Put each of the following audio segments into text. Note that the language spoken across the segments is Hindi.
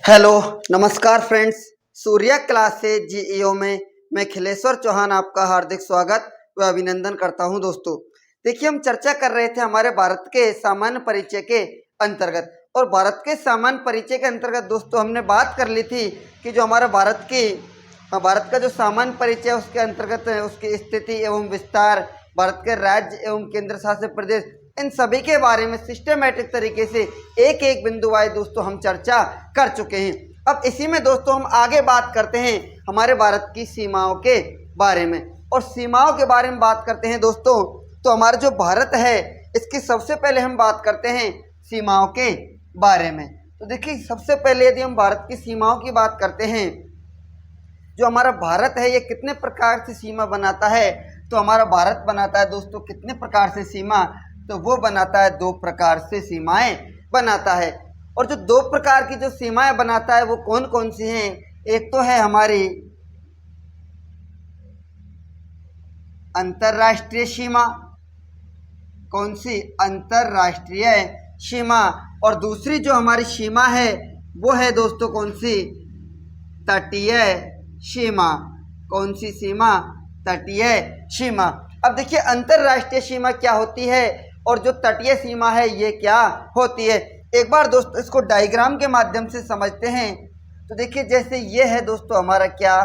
हेलो नमस्कार फ्रेंड्स, सूर्या क्लासेज जीईओ में मैं खिलेश्वर चौहान आपका हार्दिक स्वागत व अभिनंदन करता हूं। दोस्तों देखिए, हम चर्चा कर रहे थे हमारे भारत के सामान्य परिचय के अंतर्गत, और भारत के सामान्य परिचय के अंतर्गत दोस्तों हमने बात कर ली थी कि जो हमारा भारत का जो सामान्य परिचय उसके अंतर्गत उसकी स्थिति एवं विस्तार, भारत के राज्य एवं केंद्र शासित प्रदेश, इन सभी के बारे में सिस्टमेटिक तरीके से एक एक बिंदु वाइज दोस्तों हम चर्चा कर चुके हैं। अब इसी में दोस्तों हम आगे बात करते हैं हमारे भारत की सीमाओं के बारे में, और सीमाओं के बारे में बात करते हैं दोस्तों। तो हमारा जो भारत है इसकी सबसे पहले हम बात करते हैं सीमाओं के बारे में। तो देखिए, सबसे पहले यदि हम भारत की सीमाओं की बात करते हैं, जो हमारा भारत है ये कितने प्रकार से सीमा बनाता है, तो हमारा भारत बनाता है दोस्तों कितने प्रकार से सीमा, तो वो बनाता है 2 प्रकार से सीमाएं बनाता है। और जो 2 प्रकार की जो सीमाएं बनाता है वो कौन कौन सी हैं? एक तो है हमारी अंतर्राष्ट्रीय सीमा, कौन सी? अंतर्राष्ट्रीय सीमा। और दूसरी जो हमारी सीमा है वो है दोस्तों कौन सी? तटीय सीमा। कौन सी सीमा? तटीय सीमा। अब देखिए, अंतर्राष्ट्रीय सीमा क्या होती है और जो तटीय सीमा है ये क्या होती है। एक बार दोस्तों इसको डायग्राम के माध्यम से समझते हैं। तो देखिए, जैसे ये है दोस्तों हमारा क्या?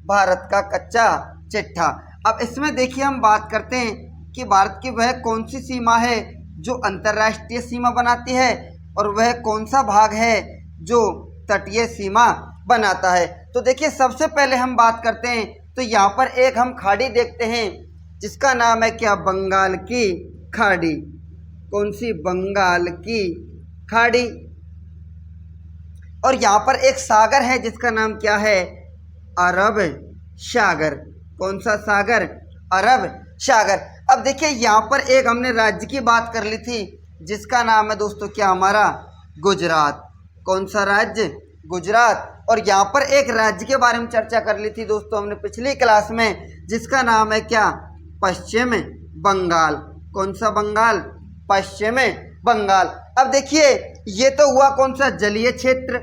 भारत का कच्चा चिट्ठा। अब इसमें देखिए हम बात करते हैं कि भारत की वह कौन सी सीमा है जो अंतर्राष्ट्रीय सीमा बनाती है, और वह कौन सा भाग है जो तटीय सीमा बनाता है। तो देखिए, सबसे पहले हम बात करते हैं तो यहाँ पर एक हम खाड़ी देखते हैं जिसका नाम है क्या? बंगाल की खाड़ी। कौन सी? बंगाल की खाड़ी। और यहाँ पर एक सागर है जिसका नाम क्या है? अरब सागर। कौन सा सागर? अरब सागर। अब देखिए, यहाँ पर एक हमने राज्य की बात कर ली थी जिसका नाम है दोस्तों क्या? हमारा गुजरात। कौन सा राज्य? गुजरात। और यहाँ पर एक राज्य के बारे में चर्चा कर ली थी दोस्तों हमने पिछली क्लास में, जिसका नाम है क्या? पश्चिम बंगाल। कौन सा बंगाल? पश्चिम बंगाल। अब देखिए, ये तो हुआ कौन सा? जलीय क्षेत्र,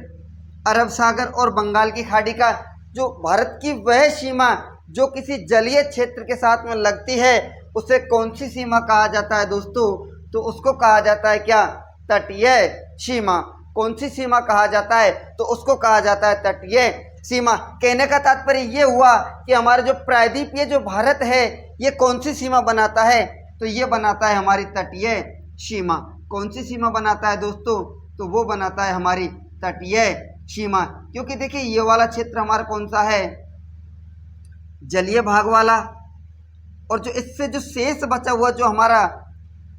अरब सागर और बंगाल की खाड़ी का। जो भारत की वह सीमा जो किसी जलीय क्षेत्र के साथ में लगती है उसे कौन सी सीमा कहा जाता है दोस्तों? तो उसको कहा जाता है क्या? तटीय सीमा। कौन सी सीमा कहा जाता है? तो उसको कहा जाता है तटीय सीमा। कहने का तात्पर्य ये हुआ कि हमारा जो प्रायद्वीपीय जो भारत है ये कौन सी सीमा बनाता है? तो ये बनाता है हमारी तटीय सीमा। कौन सी सीमा बनाता है दोस्तों? तो वो बनाता है हमारी तटीय सीमा। क्योंकि देखिए, ये वाला क्षेत्र हमारा कौन सा है? जलीय भाग वाला। और जो इससे जो शेष बचा हुआ जो हमारा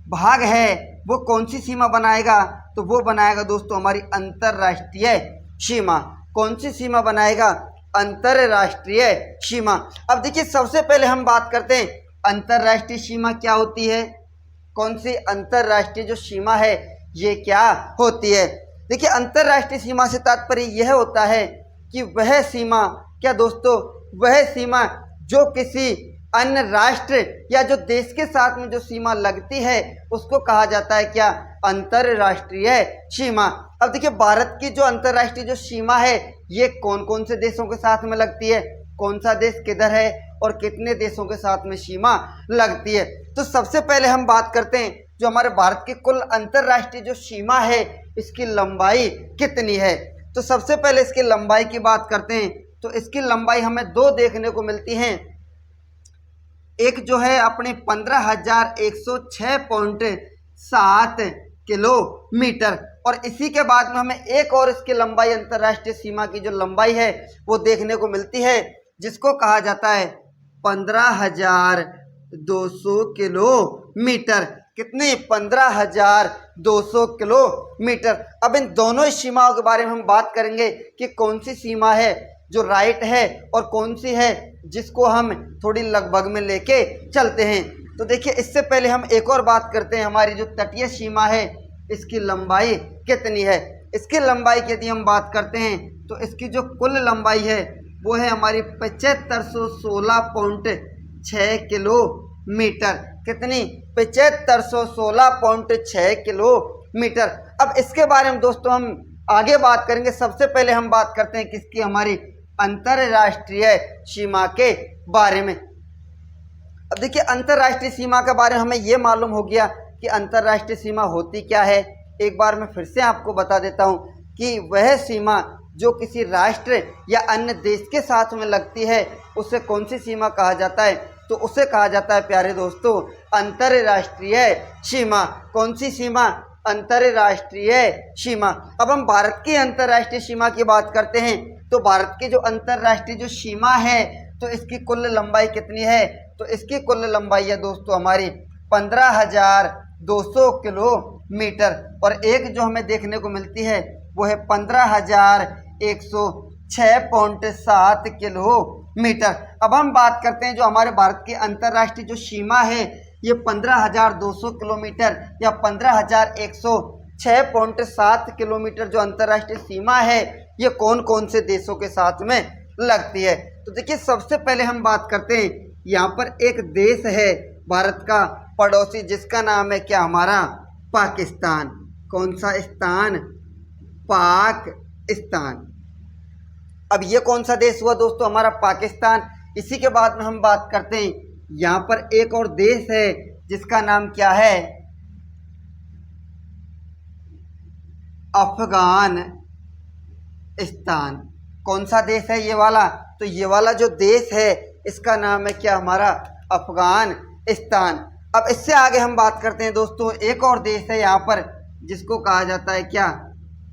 भाग है वो कौन सी सीमा बनाएगा? तो वो बनाएगा दोस्तों हमारी अंतर्राष्ट्रीय सीमा। कौन सी सीमा बनाएगा? अंतर्राष्ट्रीय सीमा। अब देखिए, सबसे पहले हम बात करते हैं अंतर्राष्ट्रीय सीमा क्या होती है। कौन सी अंतर्राष्ट्रीय जो सीमा है ये क्या होती है? देखिए, अंतर्राष्ट्रीय सीमा से तात्पर्य यह होता है कि वह सीमा क्या दोस्तों? वह सीमा जो किसी अन्य राष्ट्र या जो देश के साथ में जो सीमा लगती है उसको कहा जाता है क्या? अंतर्राष्ट्रीय सीमा। अब देखिए, भारत की जो अंतर्राष्ट्रीय जो सीमा है ये कौन कौन से देशों के साथ में लगती है, कौन सा देश किधर है और कितने देशों के साथ में सीमा लगती है। तो सबसे पहले हम बात करते हैं जो हमारे भारत की कुल अंतर्राष्ट्रीय जो सीमा है इसकी लंबाई कितनी है। तो सबसे पहले इसकी लंबाई की बात करते हैं। तो इसकी लंबाई हमें 2 देखने को मिलती हैं। एक जो है अपने 15,106.7 किलोमीटर, और इसी के बाद में हमें एक और इसकी लंबाई अंतर्राष्ट्रीय सीमा की जो लंबाई है वो देखने को मिलती है जिसको कहा जाता है 15,200 किलोमीटर। कितनी? 15,200 किलोमीटर। अब इन दोनों सीमाओं के बारे में हम बात करेंगे कि कौन सी सीमा है जो राइट है और कौन सी है जिसको हम थोड़ी लगभग में लेके चलते हैं। तो देखिए, इससे पहले हम एक और बात करते हैं, हमारी जो तटीय सीमा है इसकी लंबाई कितनी है। इसकी लंबाई की यदि हम बात करते हैं तो इसकी जो कुल लंबाई है वो है हमारी 7516.6 किलोमीटर। कितनी? 7516.6 किलोमीटर। मीटर। अब इसके बारे में दोस्तों हम आगे बात करेंगे। सबसे पहले हम बात करते हैं किसकी, हमारी अंतरराष्ट्रीय सीमा के बारे में। अब देखिए अंतरराष्ट्रीय सीमा के बारे में हमें यह मालूम हो गया कि अंतरराष्ट्रीय सीमा होती क्या है। एक बार मैं फिर से आपको बता देता हूं कि वह सीमा जो किसी राष्ट्र या अन्य देश के साथ में लगती है उसे कौन सी सीमा कहा जाता है, तो उसे कहा जाता है प्यारे दोस्तों अंतरराष्ट्रीय सीमा। कौन सी सीमा, अंतरराष्ट्रीय सीमा। अब हम भारत की अंतरराष्ट्रीय सीमा की बात करते हैं तो भारत की जो अंतरराष्ट्रीय जो सीमा है तो इसकी कुल लंबाई कितनी है, तो इसकी कुल लंबाई है दोस्तों हमारी 15,200 किलोमीटर और एक जो हमें देखने को मिलती है वो है 15,106.7 किलोमीटर। अब हम बात करते हैं जो हमारे भारत की अंतरराष्ट्रीय जो सीमा है ये 15,200 किलोमीटर या 15,106.7 किलोमीटर जो अंतरराष्ट्रीय सीमा है ये कौन कौन से देशों के साथ में लगती है। तो देखिए सबसे पहले हम बात करते हैं, यहाँ पर एक देश है भारत का पड़ोसी जिसका नाम है क्या, हमारा पाकिस्तान। कौन सा स्थान, पाकिस्तान। अब ये कौन सा देश हुआ दोस्तों, हमारा पाकिस्तान। इसी के बाद में हम बात करते हैं यहाँ पर एक और देश है जिसका नाम क्या है, अफगानिस्तान। कौन सा देश है ये वाला, तो ये वाला जो देश है इसका नाम है क्या, हमारा अफगानिस्तान। अब इससे आगे हम बात करते हैं दोस्तों एक और देश है यहाँ पर जिसको कहा जाता है क्या,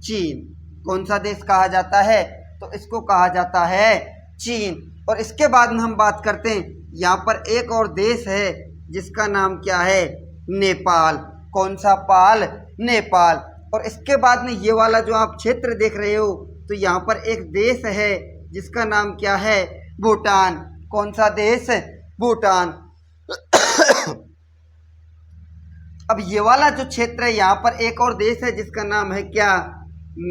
चीन। कौन सा देश कहा जाता है, तो इसको कहा जाता है चीन। और इसके बाद में हम बात करते हैं यहाँ पर एक और देश है जिसका नाम क्या है, नेपाल। कौन सा पाल, नेपाल। और इसके बाद में ये वाला जो आप क्षेत्र देख रहे हो तो यहाँ पर एक देश है जिसका नाम क्या है, भूटान। कौन सा देश, भूटान। अब ये वाला जो क्षेत्र है यहाँ पर एक और देश है जिसका नाम है क्या,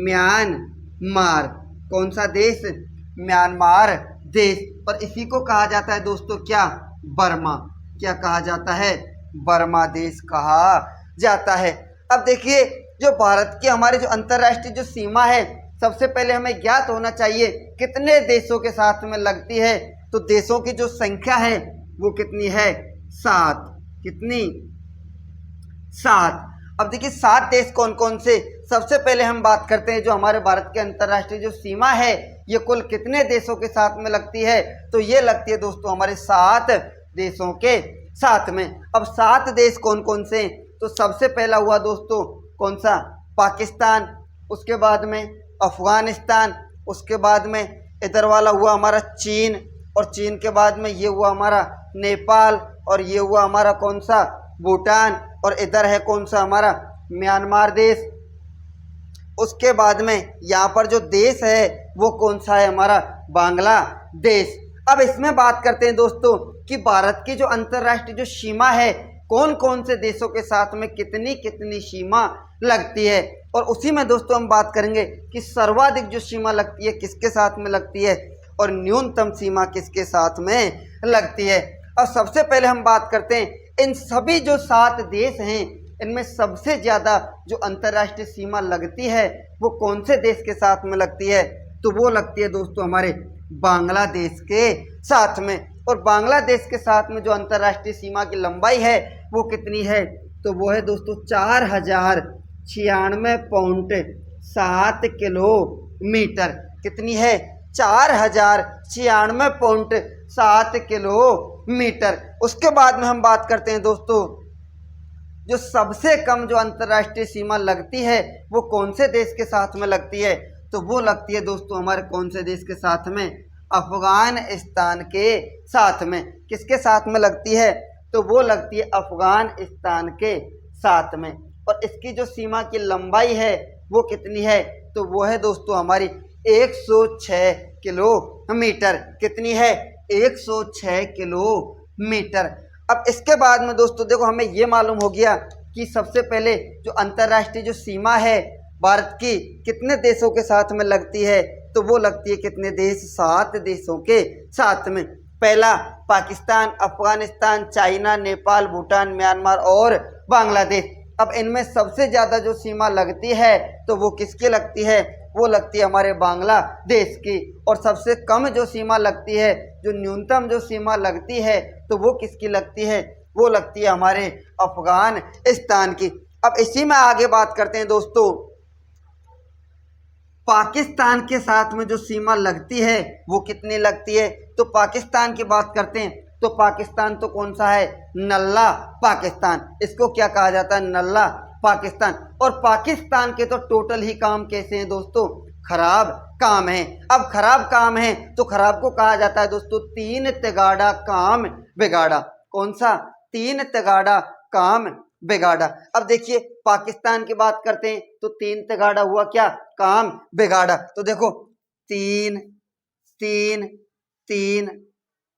म्यांमार। कौन सा देश, म्यांमार देश। और इसी को कहा जाता है दोस्तों क्या, बर्मा। क्या कहा जाता है, बर्मा देश कहा जाता है। अब देखिए जो भारत की हमारी जो अंतरराष्ट्रीय जो सीमा है सबसे पहले हमें ज्ञात होना चाहिए कितने देशों के साथ में लगती है, तो देशों की जो संख्या है वो कितनी है, 7। कितनी, 7। अब देखिए 7 देश कौन कौन से, सबसे पहले हम बात करते हैं जो हमारे भारत के अंतरराष्ट्रीय जो सीमा है ये कुल कितने देशों के साथ में लगती है, तो ये लगती है दोस्तों हमारे 7 देशों के साथ में। अब 7 देश कौन कौन से, तो सबसे पहला हुआ दोस्तों कौन सा, पाकिस्तान। उसके बाद में अफगानिस्तान। उसके बाद में इधर वाला हुआ हमारा चीन। और चीन के बाद में ये हुआ हमारा नेपाल। और ये हुआ हमारा कौन सा, भूटान। और इधर है कौन सा, हमारा म्यांमार देश। उसके बाद में यहाँ पर जो देश है वो कौन सा है, हमारा बांग्लादेश। अब इसमें बात करते हैं दोस्तों कि भारत की जो अंतरराष्ट्रीय जो सीमा है कौन कौन से देशों के साथ में कितनी कितनी सीमा लगती है। और उसी में दोस्तों हम बात करेंगे कि सर्वाधिक जो सीमा लगती है किसके साथ में लगती है और न्यूनतम सीमा किसके साथ में लगती है। अब सबसे पहले हम बात करते हैं इन सभी जो 7 देश हैं इनमें सबसे ज़्यादा जो अंतर्राष्ट्रीय सीमा लगती है वो कौन से देश के साथ में लगती है, तो वो लगती है दोस्तों हमारे बांग्लादेश के साथ में। और बांग्लादेश के साथ में जो अंतर्राष्ट्रीय सीमा की लंबाई है वो कितनी है, तो वो है दोस्तों 4,096.7 किलोमीटर। कितनी है, 4,096.7 किलोमीटर। उसके बाद में हम बात करते हैं दोस्तों जो सबसे कम जो अंतर्राष्ट्रीय सीमा लगती है वो कौन से देश के साथ में लगती है, तो वो लगती है दोस्तों हमारे कौन से देश के साथ में, अफगानिस्तान के साथ में। किसके साथ में लगती है, तो वो लगती है अफगानिस्तान के साथ में। और इसकी जो सीमा की लंबाई है वो कितनी है, तो वो है दोस्तों हमारी 106 किलोमीटर। कितनी है, 106 किलोमीटर। अब इसके बाद में दोस्तों देखो हमें ये मालूम हो गया कि सबसे पहले जो अंतर्राष्ट्रीय जो सीमा है भारत की कितने देशों के साथ में लगती है, तो वो लगती है कितने देश, 7 देशों के साथ में। पहला पाकिस्तान, अफगानिस्तान, चाइना, नेपाल, भूटान, म्यांमार और बांग्लादेश। अब इनमें सबसे ज़्यादा जो सीमा लगती है तो वो किसकी लगती है, वो लगती है हमारे बांग्लादेश की। और सबसे कम जो सीमा लगती है, जो न्यूनतम जो सीमा लगती है तो वो किसकी लगती है, वो लगती है हमारे अफगानिस्तान की। अब इसी में आगे बात करते हैं दोस्तों, पाकिस्तान के साथ में जो सीमा लगती है वो कितनी लगती है। तो पाकिस्तान की बात करते हैं तो पाकिस्तान तो कौन सा है, नल्ला पाकिस्तान, इसको क्या कहा जाता है, नल्ला पाकिस्तान। और पाकिस्तान के तो टोटल ही काम कैसे हैं दोस्तों, खराब काम है। अब खराब काम है तो खराब को कहा जाता है दोस्तों तीन तिगाड़ा काम बिगाड़ा। कौन सा, तीन तिगाड़ा काम बिगाड़ा। अब देखिए पाकिस्तान की बात करते हैं तो तीन तिगाड़ा हुआ क्या, काम बिगाड़ा। तो देखो तीन तीन तीन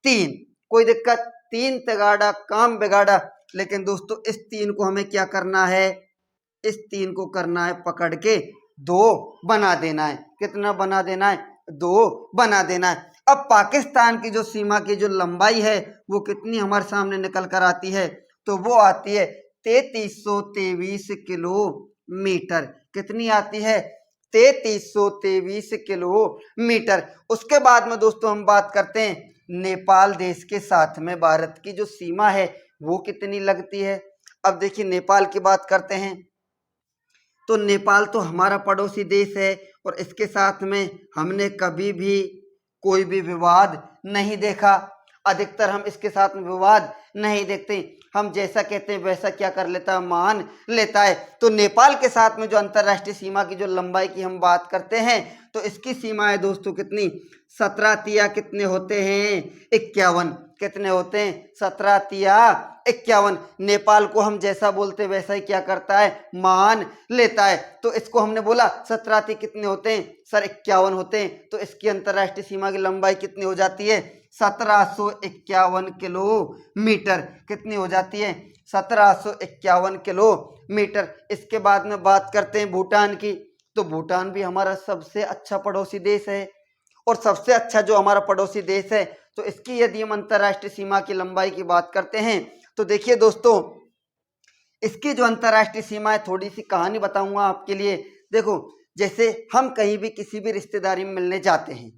तीन, कोई दिक्कत, तीन तिगाड़ा काम बिगाड़ा। लेकिन दोस्तों इस तीन को हमें क्या करना है, इस तीन को करना है पकड़ के दो बना देना है। कितना बना देना है, दो बना देना है। अब पाकिस्तान की जो सीमा की जो लंबाई है वो कितनी हमारे सामने निकल कर आती है, तो वो आती है 3323 किलोमीटर। कितनी आती है, 3323 किलोमीटर। उसके बाद में दोस्तों हम बात करते हैं नेपाल देश के साथ में भारत की जो सीमा है वो कितनी लगती है। अब देखिए नेपाल की बात करते हैं तो नेपाल तो हमारा पड़ोसी देश है और इसके साथ में हमने कभी भी कोई भी विवाद नहीं देखा। अधिकतर हम इसके साथ में विवाद नहीं देखते, हम जैसा कहते हैं वैसा क्या कर लेता है, मान लेता है। तो नेपाल के साथ में जो अंतर्राष्ट्रीय सीमा की जो लंबाई की हम बात करते हैं तो इसकी सीमा है दोस्तों कितनी, 17 तिया कितने होते हैं, 51। कितने होते हैं, 17 तिया 51। नेपाल को हम जैसा बोलते वैसा ही क्या करता है, मान लेता है। तो इसको हमने बोला 17 तिया कितने होते हैं सर, 51 होते हैं। तो इसकी अंतर्राष्ट्रीय सीमा की लंबाई कितनी हो जाती है, 1751 किलोमीटर। कितनी हो जाती है, 1751 किलोमीटर। इसके बाद में बात करते हैं भूटान की। तो भूटान भी हमारा सबसे अच्छा पड़ोसी देश है और सबसे अच्छा जो हमारा पड़ोसी देश है। तो इसकी यदि हम अंतर्राष्ट्रीय सीमा की लंबाई की बात करते हैं तो देखिए दोस्तों इसकी जो अंतर्राष्ट्रीय सीमा है, थोड़ी सी कहानी बताऊंगा आपके लिए। देखो जैसे हम कहीं भी किसी भी रिश्तेदारी में मिलने जाते हैं,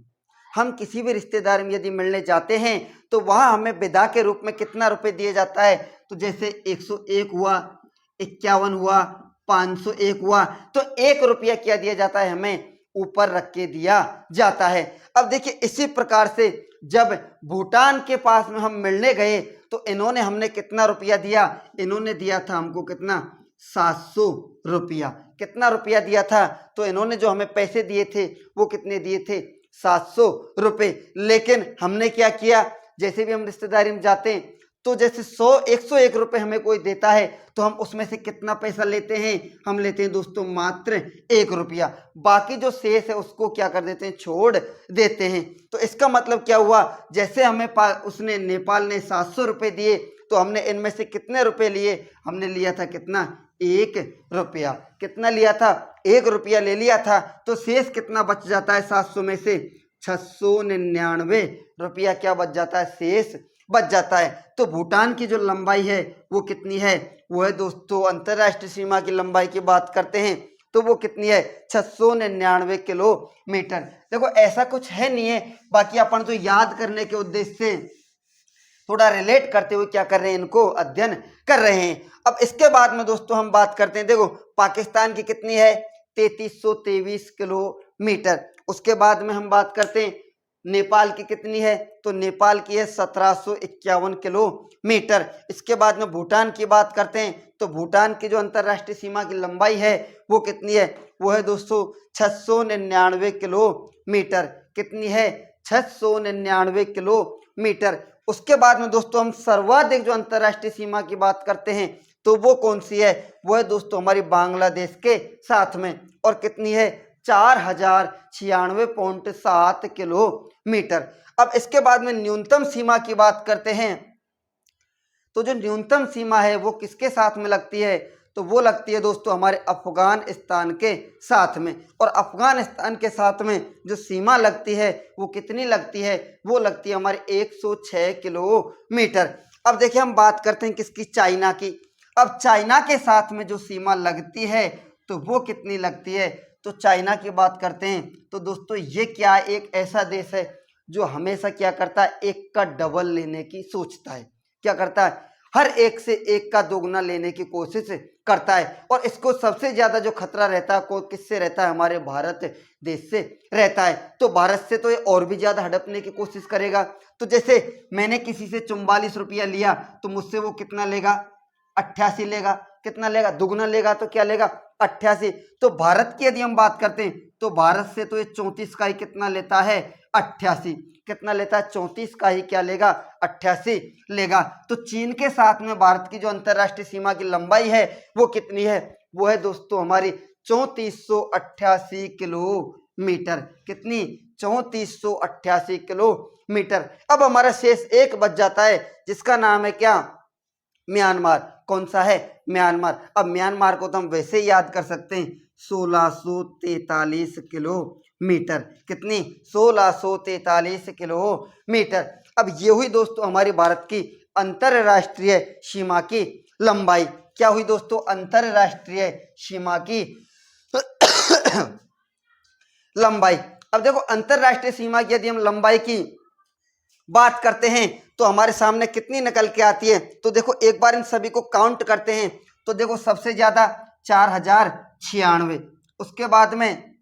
हम किसी भी रिश्तेदार में यदि मिलने जाते हैं तो वहाँ हमें विदा के रूप में कितना रुपए दिया जाता है। तो जैसे 101 हुआ, 51 हुआ, 501 हुआ, तो 1 रुपया क्या दिया जाता है, हमें ऊपर रख के दिया जाता है। अब देखिए इसी प्रकार से जब भूटान के पास में हम मिलने गए तो इन्होंने हमने कितना रुपया दिया, इन्होंने दिया था हमको कितना, 700 रुपया। कितना रुपया दिया था, तो इन्होंने जो हमें पैसे दिए थे वो कितने दिए थे, 700 रुपये। लेकिन हमने क्या किया, जैसे भी हम रिश्तेदारी में जाते हैं तो जैसे 101 रुपये हमें कोई देता है तो हम उसमें से कितना पैसा लेते हैं, हम लेते हैं दोस्तों मात्र 1 रुपया। बाकी जो शेष है उसको क्या कर देते हैं, छोड़ देते हैं। तो इसका मतलब क्या हुआ, जैसे हमें उसने नेपाल ने 700 रुपये दिए तो हमने इनमें से कितने रुपए लिए, हमने लिया था कितना, 1 रुपया। कितना लिया था, 1 रुपया ले लिया था। तो शेष कितना बच जाता है 700 में से, 699 रुपया क्या बच जाता है, शेष बच जाता है। तो भूटान की जो लंबाई है वो कितनी है, वो है दोस्तों अंतर्राष्ट्रीय सीमा की लंबाई की बात करते हैं तो वो कितनी है, 699 किलोमीटर। देखो ऐसा कुछ है नहीं है, बाकी अपन तो याद करने के उद्देश्य से थोड़ा रिलेट करते हुए क्या कर रहे हैं, इनको अध्ययन कर रहे हैं। अब इसके बाद में दोस्तों हम बात करते हैं, देखो पाकिस्तान की कितनी है, 3323 किलोमीटर। उसके बाद में हम बात करते हैं नेपाल की कितनी है, तो नेपाल की है 1751 किलोमीटर। इसके बाद में भूटान की बात करते हैं तो भूटान की जो अंतर्राष्ट्रीय सीमा की लंबाई है वो कितनी है, वो है दोस्तों 699 किलोमीटर। कितनी है, 699 किलोमीटर। उसके बाद में दोस्तों हम सर्वाधिक जो अंतर्राष्ट्रीय सीमा की बात करते हैं तो वो कौन सी है, वो है दोस्तों हमारी बांग्लादेश के साथ में, और कितनी है, 4096.7 किलोमीटर। अब इसके बाद में न्यूनतम सीमा की बात करते हैं तो जो न्यूनतम सीमा है वो किसके साथ में लगती है, तो वो लगती है दोस्तों हमारे अफगानिस्तान के साथ में। और अफगानिस्तान के साथ में जो सीमा लगती है वो कितनी लगती है, वो लगती है हमारे 106 किलोमीटर। अब देखिए हम बात करते हैं किसकी, चाइना की। अब चाइना के साथ में जो सीमा लगती है तो वो कितनी लगती है, तो चाइना की बात करते हैं तो दोस्तों ये क्या एक ऐसा देश है जो हमेशा क्या करता है, एक का डबल लेने की सोचता है, क्या करता है, हर एक से एक का दोगुना लेने की कोशिश करता है। और इसको सबसे ज्यादा जो खतरा रहता है को किससे रहता है, हमारे भारत देश से रहता है। तो भारत से तो ये और भी ज्यादा हड़पने की कोशिश करेगा। तो जैसे मैंने किसी से 44 रुपया लिया तो मुझसे वो कितना लेगा, 88 लेगा। कितना लेगा, दुगुना लेगा तो क्या लेगा, 88। तो भारत की यदि हम बात करते हैं तो भारत से तो ये 34 का ही कितना लेता है, 88। कितना लेता है, 34 का ही क्या लेगा, 88 लेगा। तो चीन के साथ में भारत की जो अंतरराष्ट्रीय सीमा की लंबाई है वो कितनी है, वो है दोस्तों हमारी 3488 किलोमीटर। कितनी, 3488 किलोमीटर। अब हमारा शेष एक बच जाता है जिसका नाम है क्या, म्यांमार। कौन सा है, म्यांमार। अब म्यांमार को तो हम वैसे ही याद कर सकते हैं, 1643 किलोमीटर। कितनी, 1643 किलोमीटर। अब ये हुई दोस्तों हमारी भारत की अंतरराष्ट्रीय सीमा की लंबाई। क्या हुई दोस्तों, अंतरराष्ट्रीय सीमा की लंबाई। अब देखो अंतरराष्ट्रीय सीमा की यदि हम लंबाई की बात करते हैं तो हमारे सामने कितनी निकल के आती है, तो देखो एक बार इन सभी को काउंट करते हैं तो देखो सबसे ज्यादा 4096, उसके बाद में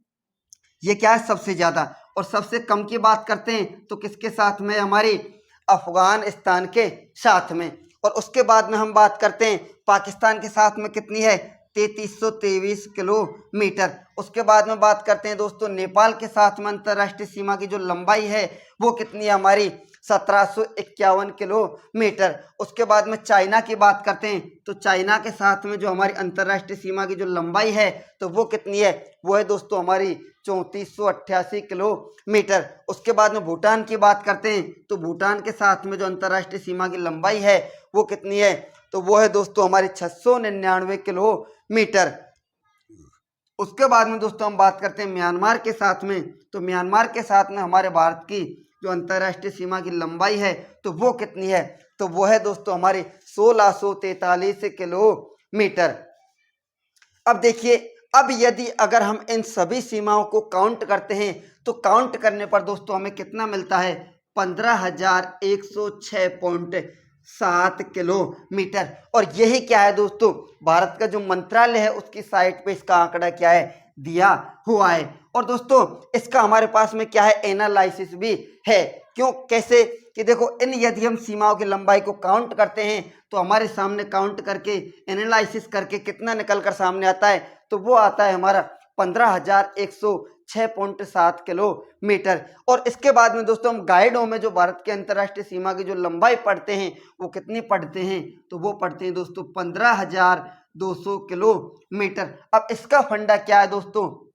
ये क्या है सबसे ज्यादा, और सबसे कम की बात करते हैं तो किसके साथ में, हमारी अफगानिस्तान के साथ में। और उसके बाद में हम बात करते हैं पाकिस्तान के साथ में कितनी है, 3323 किलोमीटर। उसके बाद में बात करते हैं दोस्तों नेपाल के साथ में अंतरराष्ट्रीय सीमा की जो लंबाई है वो कितनी है हमारी, 1751 किलोमीटर। उसके बाद में चाइना की बात करते हैं तो चाइना के साथ में जो हमारी अंतरराष्ट्रीय सीमा की जो लंबाई है तो वो कितनी है, वो है दोस्तों हमारी 3488 किलोमीटर। उसके बाद में भूटान की बात करते हैं तो भूटान के साथ में जो अंतरराष्ट्रीय सीमा की लंबाई है वो कितनी है, तो वो है दोस्तों हमारी 699 किलोमीटर। उसके बाद में दोस्तों हम बात करते हैं म्यांमार के साथ में, तो म्यांमार के साथ में हमारे भारत की जो अंतरराष्ट्रीय सीमा की लंबाई है तो वो कितनी है, तो वो है दोस्तों हमारी 1643 किलोमीटर। अब देखिए, अब यदि अगर हम इन सभी सीमाओं को काउंट करते हैं तो काउंट करने पर दोस्तों हमें कितना मिलता है, 15,106.7 किलोमीटर। और यही क्या है दोस्तों, भारत का जो मंत्रालय है उसकी साइट पे इसका आंकड़ा क्या है, दिया हुआ है। और दोस्तों इसका हमारे पास में क्या है, एनालिसिस भी है। क्यों, कैसे, कि देखो इन यदि हम सीमाओं की लंबाई को काउंट करते हैं तो हमारे सामने काउंट करके एनालिसिस करके कितना निकल कर सामने आता है, तो वो आता है हमारा 15,106.7 किलोमीटर। और इसके बाद में दोस्तों हम गाइडों में जो भारत के अंतरराष्ट्रीय सीमा की जो लंबाई पढ़ते हैं वो कितनी पढ़ते हैं, तो वो पढ़ते हैं दोस्तों 15,200 किलोमीटर। अब इसका फंडा क्या है दोस्तों,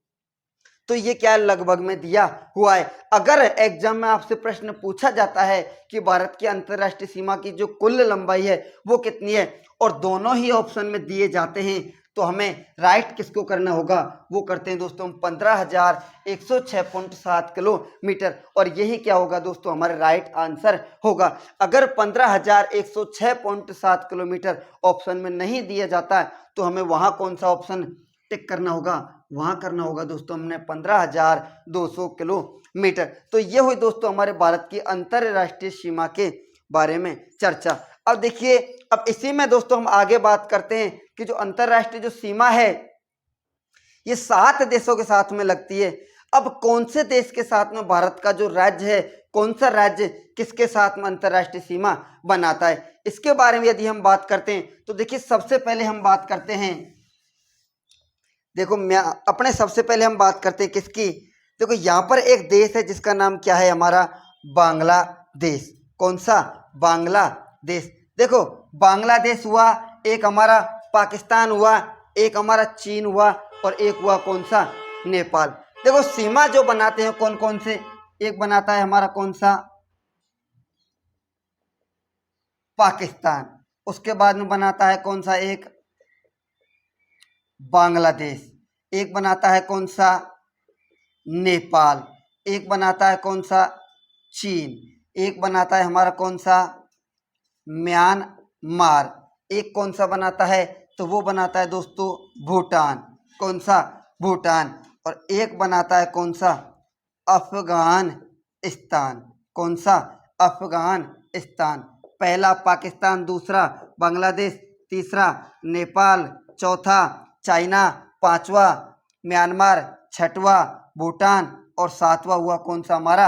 तो ये क्या लगभग में दिया हुआ है। अगर एग्जाम में आपसे प्रश्न पूछा जाता है कि भारत की अंतरराष्ट्रीय सीमा की जो कुल लंबाई है वो कितनी है और दोनों ही ऑप्शन में दिए जाते हैं तो हमें राइट किसको करना होगा, वो करते हैं दोस्तों 15,106.7 किलोमीटर। और यही क्या होगा दोस्तों, हमारा राइट आंसर होगा। अगर 15,106.7 किलोमीटर ऑप्शन में नहीं दिया जाता है तो हमें वहां कौन सा ऑप्शन टिक करना होगा, वहां करना होगा दोस्तों हमने 15,200 किलोमीटर। तो ये हुई दोस्तों हमारे भारत की अंतरराष्ट्रीय सीमा के बारे में चर्चा। अब देखिए, अब इसी में दोस्तों हम आगे बात करते हैं कि जो अंतरराष्ट्रीय जो सीमा है ये 7 देशों के साथ में लगती है। अब कौन से देश के साथ में भारत का जो राज्य है, कौन सा राज्य किसके साथ में अंतरराष्ट्रीय सीमा बनाता है, इसके बारे में यदि हम बात करते हैं तो देखिए सबसे पहले हम बात करते हैं, देखो अपने सबसे पहले हम बात करते हैं किसकी, देखो यहाँ पर एक देश है जिसका नाम क्या है हमारा, बांग्लादेश। कौन सा, बांग्लादेश। देखो बांग्लादेश हुआ, एक हमारा पाकिस्तान हुआ, एक हमारा चीन हुआ और एक हुआ कौन सा, नेपाल। देखो सीमा जो बनाते हैं कौन कौन से, एक बनाता है हमारा कौन सा, पाकिस्तान। उसके बाद में बनाता है कौन सा, एक बांग्लादेश। एक बनाता है कौन सा, नेपाल। एक बनाता है कौन सा, चीन। एक बनाता है हमारा कौन सा, म्यांमार। एक कौन सा बनाता है, तो वो बनाता है दोस्तों भूटान। कौन सा? भूटान। और एक बनाता है कौन सा? अफगानिस्तान। कौन सा? अफगानिस्तान। पहला पाकिस्तान, दूसरा बांग्लादेश, तीसरा नेपाल, चौथा चाइना, पांचवा म्यांमार, छठवा भूटान और सातवां हुआ कौन सा हमारा?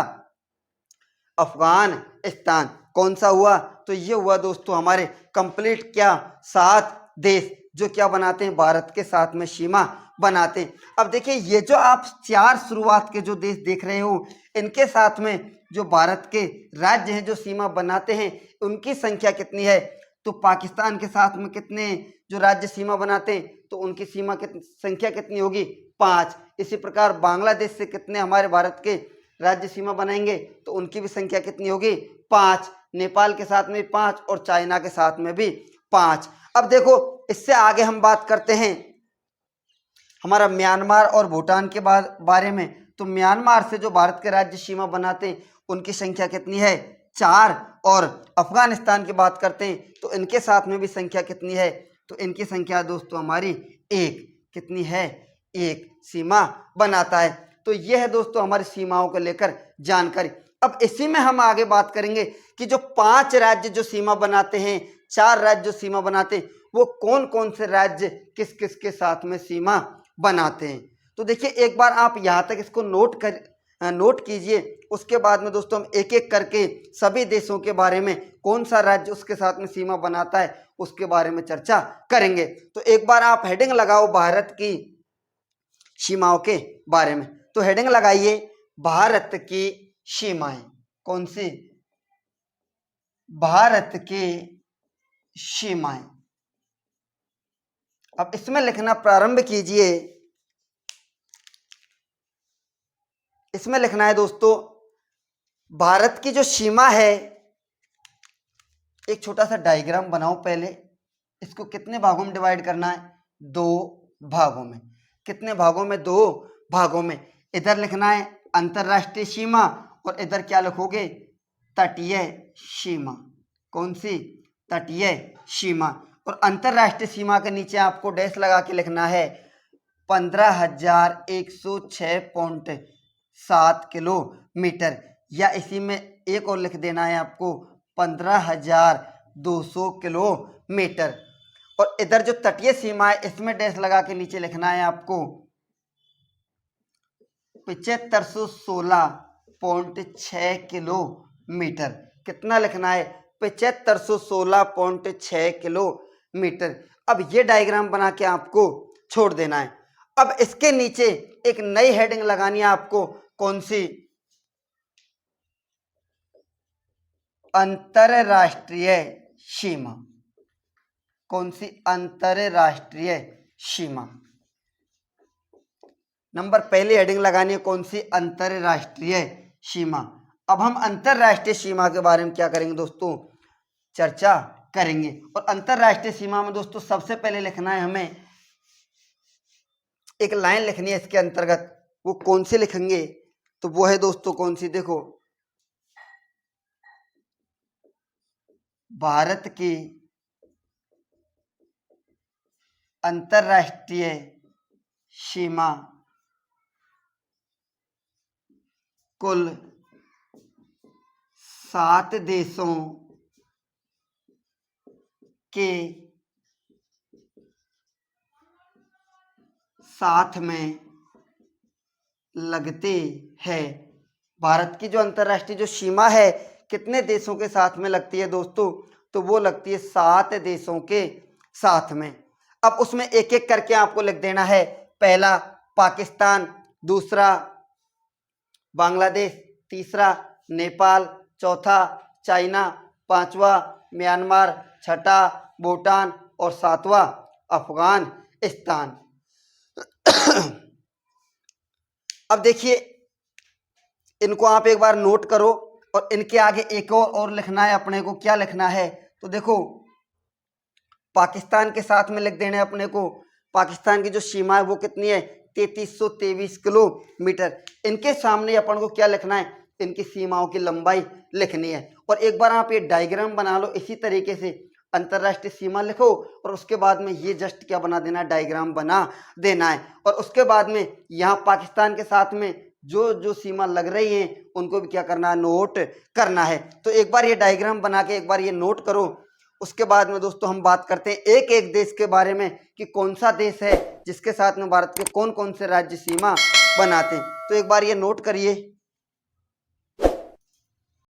अफगानिस्तान। कौन सा हुआ? तो ये हुआ दोस्तों हमारे कंप्लीट क्या? 7 देश जो क्या बनाते हैं? भारत के साथ में सीमा बनाते हैं। अब देखिए ये जो आप 4 शुरुआत के जो देश देख रहे हो, इनके साथ में जो भारत के राज्य हैं जो सीमा बनाते हैं, उनकी संख्या कितनी है? तो पाकिस्तान के साथ में कितने जो राज्य सीमा बनाते हैं, तो उनकी सीमा संख्या कितनी होगी? 5। इसी प्रकार बांग्लादेश से कितने हमारे भारत के राज्य सीमा बनाएंगे, तो उनकी भी संख्या कितनी होगी? 5। नेपाल के साथ में 5 और चाइना के साथ में भी 5। अब देखो इससे आगे हम बात करते हैं हमारा म्यांमार और भूटान के बारे में। तो म्यांमार से जो भारत के राज्य सीमा बनाते हैं, उनकी संख्या कितनी है? 4। और अफगानिस्तान की बात करते हैं तो इनके साथ में भी संख्या कितनी है? तो इनकी संख्या दोस्तों हमारी 1। कितनी है? 1 सीमा बनाता है। तो यह है दोस्तों हमारी सीमाओं को लेकर जानकारी। अब इसी में हम आगे बात करेंगे कि जो 5 राज्य जो सीमा बनाते हैं, 4 राज्य जो सीमा बनाते हैं, वो कौन कौन से राज्य किस किस के साथ में सीमा बनाते हैं। तो देखिए एक बार आप यहाँ तक इसको नोट कीजिए। उसके बाद में दोस्तों हम एक एक करके सभी देशों के बारे में, कौन सा राज्य उसके साथ में सीमा बनाता है, उसके बारे में चर्चा करेंगे। तो एक बार आप हेडिंग लगाओ भारत की सीमाओं के बारे में। तो हेडिंग लगाइए भारत की सीमाएं। कौन सी? भारत की सीमाएं। अब इसमें लिखना प्रारंभ कीजिए। इसमें लिखना है दोस्तों भारत की जो सीमा है, एक छोटा सा डायग्राम बनाओ पहले। इसको कितने भागों में डिवाइड करना है? 2 भागों में। कितने भागों में? 2 भागों में। इधर लिखना है अंतरराष्ट्रीय सीमा और इधर क्या लिखोगे? तटीय सीमा। कौन सी? तटीय सीमा। और अंतरराष्ट्रीय सीमा के नीचे आपको डैश लगा के लिखना है 15,106.7 किलोमीटर, या इसी में एक और लिख देना है आपको 15,200 किलोमीटर। और इधर जो तटीय सीमा है इसमें डैश लगा के नीचे लिखना है आपको 7516.6 किलोमीटर। कितना लिखना है? 7516.6 किलोमीटर। अब ये डायग्राम बना के आपको छोड़ देना है। अब इसके नीचे एक नई हेडिंग लगानी है आपको। कौन सी? अंतरराष्ट्रीय सीमा। कौन सी? अंतरराष्ट्रीय सीमा। नंबर पहली हेडिंग लगानी है कौन सी? अंतरराष्ट्रीय सीमा। अब हम अंतरराष्ट्रीय सीमा के बारे में क्या करेंगे दोस्तों? चर्चा करेंगे। और अंतरराष्ट्रीय सीमा में दोस्तों सबसे पहले लिखना है हमें एक लाइन लिखनी है इसके अंतर्गत। वो कौन सी लिखेंगे? तो वो है दोस्तों कौन सी? देखो भारत की अंतरराष्ट्रीय सीमा कुल 7 देशों के साथ में लगते हैं। भारत की जो अंतरराष्ट्रीय जो सीमा है कितने देशों के साथ में लगती है दोस्तों? तो वो लगती है 7 देशों के साथ में। अब उसमें एक एक करके आपको लिख देना है। पहला पाकिस्तान, दूसरा बांग्लादेश, तीसरा नेपाल, चौथा चाइना, पांचवा म्यांमार, छठा भूटान और सातवां अफगानिस्तान। अब देखिए इनको आप एक बार नोट करो और इनके आगे एक और लिखना है अपने को। क्या लिखना है? तो देखो पाकिस्तान के साथ में लिख देना है अपने को। पाकिस्तान की जो सीमा है वो कितनी है? 3323 किलोमीटर। इनके सामने अपन को क्या लिखना है? इनकी सीमाओं की लंबाई लिखनी है। और एक बार आप ये डायग्राम बना लो इसी तरीके से, अंतर्राष्ट्रीय सीमा लिखो और उसके बाद में ये जस्ट क्या बना देना, डायग्राम बना देना है। और उसके बाद में यहाँ पाकिस्तान के साथ में जो जो सीमा लग रही हैं उनको भी क्या करना है, नोट करना है। तो एक बार ये डायग्राम बना के एक बार ये नोट करो। उसके बाद में दोस्तों हम बात करते हैं एक एक देश के बारे में कि कौन सा देश है जिसके साथ में भारत के कौन कौन से राज्य सीमा बनाते हैं। तो एक बार ये नोट करिए।